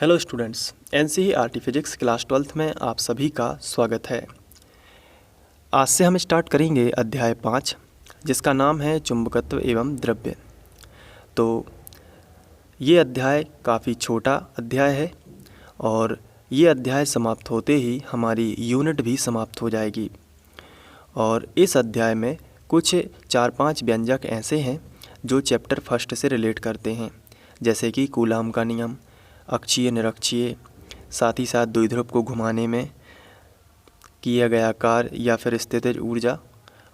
Hello students, NCERT physics class 12th में आप सभी का स्वागत है। आज से हम स्टार्ट करेंगे अध्याय 5 जिसका नाम है चुंबकत्व एवं द्रव्य। तो ये अध्याय काफ़ी छोटा अध्याय है और ये अध्याय समाप्त होते ही हमारी यूनिट भी समाप्त हो जाएगी। और इस अध्याय में कुछ 4-5 व्यंजक ऐसे हैं जो चैप्टर फर्स्ट से रिलेट करते हैं, जैसे कि कूलाम का नियम, अक्षीय निरक्षीय, साथ ही साथ द्विध्रुव को घुमाने में किया गया कार्य या फिर स्थितिज ऊर्जा,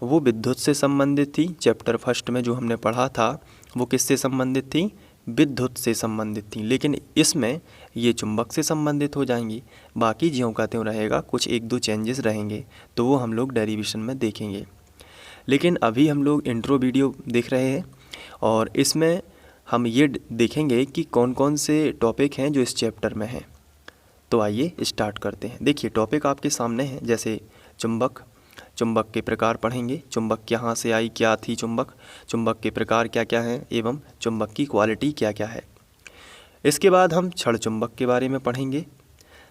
वो विद्युत से संबंधित थी। चैप्टर फर्स्ट में जो हमने पढ़ा था वो किससे संबंधित थी? विद्युत से संबंधित थी, लेकिन इसमें ये चुंबक से संबंधित हो जाएंगी। बाकी ज्यों का त्यों रहेगा, कुछ 1-2 चेंजेस रहेंगे तो वो हम लोग डेरिवेशन में देखेंगे। लेकिन अभी हम लोग इंट्रो वीडियो देख रहे हैं और इसमें हम ये देखेंगे कि कौन कौन से टॉपिक हैं जो इस चैप्टर में हैं। तो आइए स्टार्ट करते हैं। देखिए टॉपिक आपके सामने हैं, जैसे चुंबक के प्रकार पढ़ेंगे, चुंबक कहाँ से आई, क्या थी चुंबक के प्रकार क्या क्या हैं एवं चुंबक की क्वालिटी क्या क्या है। इसके बाद हम क्षण चुंबक के बारे में पढ़ेंगे,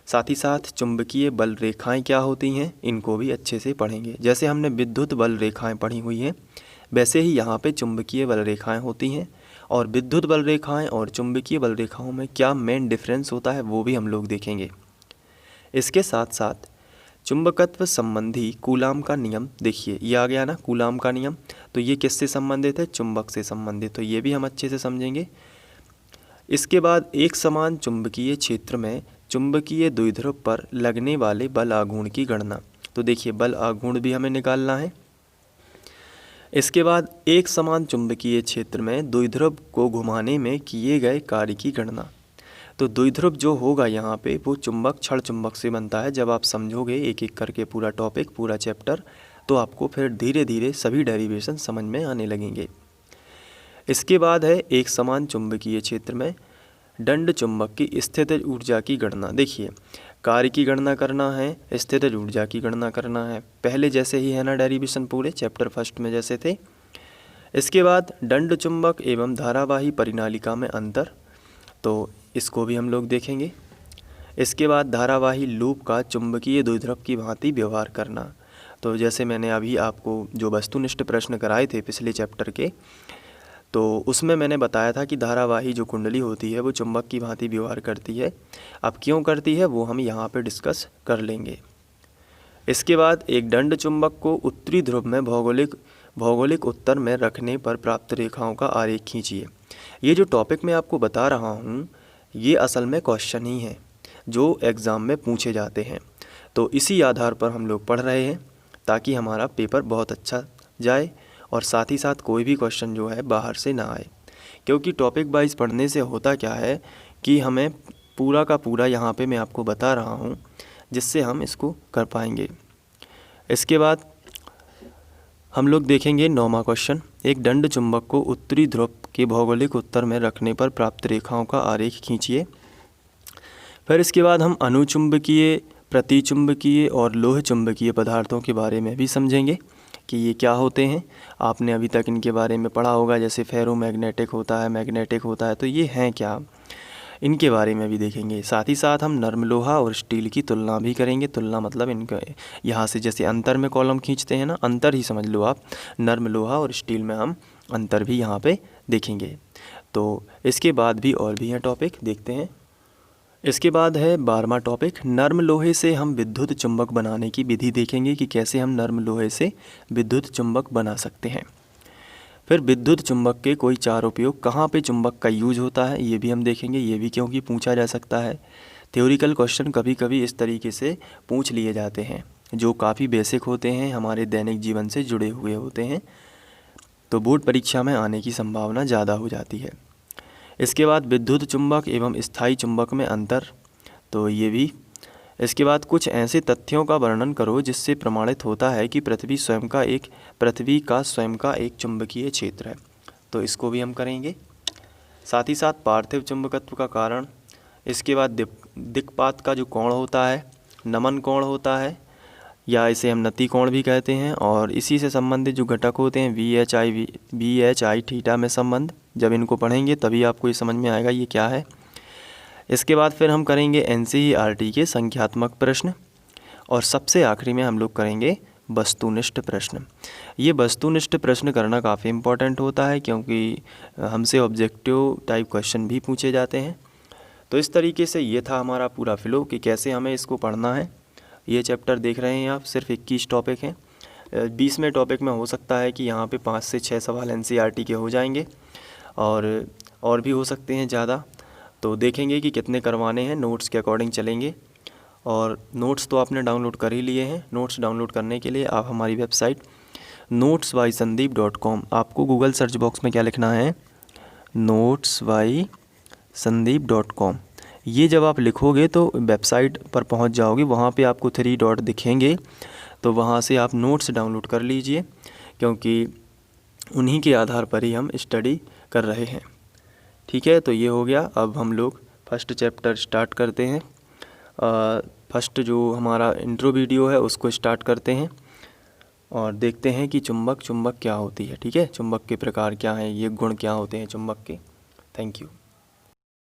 साथ ही साथ चुंबकीय बल रेखाएं क्या होती हैं इनको भी अच्छे से पढ़ेंगे। जैसे हमने विद्युत बल रेखाएं पढ़ी हुई हैं वैसे ही यहाँ पे चुंबकीय बल रेखाएं होती हैं, और विद्युत बल रेखाएं और चुंबकीय बल रेखाओं में क्या मेन डिफरेंस होता है वो भी हम लोग देखेंगे। इसके साथ साथ चुंबकत्व संबंधी कूलाम का नियम, देखिए ये आ गया ना कूलाम का नियम, तो ये किससे संबंधित है? चुंबक से संबंधित, तो ये भी हम अच्छे से समझेंगे। इसके बाद एक समान चुंबकीय क्षेत्र में चुंबकीय द्विध्रुव पर लगने वाले बल आघूर्ण की गणना, तो देखिए बल आघूर्ण भी हमें निकालना है। इसके बाद एक समान चुंबकीय क्षेत्र में द्विध्रुव को घुमाने में किए गए कार्य की गणना, तो द्विध्रुव जो होगा यहाँ पे वो चुंबक क्षण चुंबक से बनता है। जब आप समझोगे एक एक करके पूरा टॉपिक पूरा चैप्टर तो आपको फिर धीरे धीरे सभी डेरिवेशन समझ में आने लगेंगे। इसके बाद है एक समान चुंबकीय क्षेत्र में दंड चुंबक की स्थितिज ऊर्जा की गणना। देखिए कार्य की गणना करना है, स्थितिज ऊर्जा की गणना करना है, पहले जैसे ही है ना डेरिवेशन पूरे चैप्टर फर्स्ट में जैसे थे। इसके बाद दंड चुंबक एवं धारावाही परिनालिका में अंतर, तो इसको भी हम लोग देखेंगे। इसके बाद धारावाही लूप का चुंबकीय द्विध्रुव की भांति व्यवहार करना, तो जैसे मैंने अभी आपको जो वस्तुनिष्ठ प्रश्न कराए थे पिछले चैप्टर के, तो उसमें मैंने बताया था कि धारावाही जो कुंडली होती है वो चुंबक की भांति व्यवहार करती है। अब क्यों करती है वो हम यहाँ पे डिस्कस कर लेंगे। इसके बाद एक दंड चुंबक को उत्तरी ध्रुव में भौगोलिक उत्तर में रखने पर प्राप्त रेखाओं का आरेख खींचिए। ये जो टॉपिक मैं आपको बता रहा हूँ ये असल में क्वेश्चन ही है जो एग्ज़ाम में पूछे जाते हैं, तो इसी आधार पर हम लोग पढ़ रहे हैं ताकि हमारा पेपर बहुत अच्छा जाए और साथ ही साथ कोई भी क्वेश्चन जो है बाहर से ना आए। क्योंकि टॉपिक वाइज पढ़ने से होता क्या है कि हमें पूरा का पूरा यहाँ पे मैं आपको बता रहा हूँ जिससे हम इसको कर पाएंगे। इसके बाद हम लोग देखेंगे 9वां क्वेश्चन, एक दंड चुंबक को उत्तरी ध्रुव के भौगोलिक उत्तर में रखने पर प्राप्त रेखाओं का आरेख खींचिए। फिर इसके बाद हम अनुचुंबकीय, प्रतिचुंबकीय और लोह चुंबकीय पदार्थों के बारे में भी समझेंगे कि ये क्या होते हैं। आपने अभी तक इनके बारे में पढ़ा होगा, जैसे फेरोमैग्नेटिक होता है, मैग्नेटिक होता है, तो ये हैं क्या, इनके बारे में भी देखेंगे। साथ ही साथ हम नर्म लोहा और स्टील की तुलना भी करेंगे। तुलना मतलब इनका यहाँ से जैसे अंतर में कॉलम खींचते हैं ना, अंतर ही समझ लो आप, नर्म लोहा और स्टील में हम अंतर भी यहाँ पे देखेंगे। तो इसके बाद भी और भी हैं टॉपिक, देखते हैं। इसके बाद है 12वां टॉपिक, नर्म लोहे से हम विद्युत चुंबक बनाने की विधि देखेंगे कि कैसे हम नर्म लोहे से विद्युत चुंबक बना सकते हैं। फिर विद्युत चुंबक के कोई 4 उपयोग, कहाँ पे चुंबक का यूज होता है ये भी हम देखेंगे, ये भी क्योंकि पूछा जा सकता है। थ्योरिकल क्वेश्चन कभी कभी इस तरीके से पूछ लिए जाते हैं जो काफ़ी बेसिक होते हैं, हमारे दैनिक जीवन से जुड़े हुए होते हैं, तो बोर्ड परीक्षा में आने की संभावना ज़्यादा हो जाती है। इसके बाद विद्युत चुंबक एवं स्थायी चुंबक में अंतर, तो ये भी। इसके बाद कुछ ऐसे तथ्यों का वर्णन करो जिससे प्रमाणित होता है कि पृथ्वी का स्वयं का एक चुंबकीय क्षेत्र है, तो इसको भी हम करेंगे। साथ ही साथ पार्थिव चुंबकत्व का कारण। इसके बाद दिक्पात का जो कोण होता है, नमन कोण होता है या इसे हम नति कोण भी कहते हैं, और इसी से संबंधित जो घटक होते हैं वी एच आई थीटा में संबंध, जब इनको पढ़ेंगे तभी आपको ये समझ में आएगा ये क्या है। इसके बाद फिर हम करेंगे NCERT के संख्यात्मक प्रश्न और सबसे आखिरी में हम लोग करेंगे वस्तुनिष्ठ प्रश्न। ये वस्तुनिष्ठ प्रश्न करना काफ़ी इम्पोर्टेंट होता है क्योंकि हमसे ऑब्जेक्टिव टाइप क्वेश्चन भी पूछे जाते हैं। तो इस तरीके से ये था हमारा पूरा फ्लो कि कैसे हमें इसको पढ़ना है। ये चैप्टर देख रहे हैं आप, सिर्फ 21 टॉपिक हैं। 20वें टॉपिक में हो सकता है कि यहाँ पे 5 से 6 सवाल NCERT के हो जाएंगे और भी हो सकते हैं ज़्यादा। तो देखेंगे कि कितने करवाने हैं, नोट्स के अकॉर्डिंग चलेंगे। और नोट्स तो आपने डाउनलोड कर ही लिए हैं। नोट्स डाउनलोड करने के लिए आप हमारी वेबसाइट notes.by.sandeep.com, आपको गूगल सर्च बॉक्स में क्या लिखना है, notes.by.sandeep.com। ये जब आप लिखोगे तो वेबसाइट पर पहुंच जाओगे, वहाँ पे आपको 3 डॉट दिखेंगे, तो वहाँ से आप नोट्स डाउनलोड कर लीजिए क्योंकि उन्हीं के आधार पर ही हम स्टडी कर रहे हैं। ठीक है, तो ये हो गया। अब हम लोग फर्स्ट चैप्टर स्टार्ट करते हैं। फर्स्ट जो हमारा इंट्रो वीडियो है उसको स्टार्ट करते हैं और देखते हैं कि चुंबक क्या होती है। ठीक है, चुंबक के प्रकार क्या हैं, ये गुण क्या होते हैं चुंबक के। Thank you.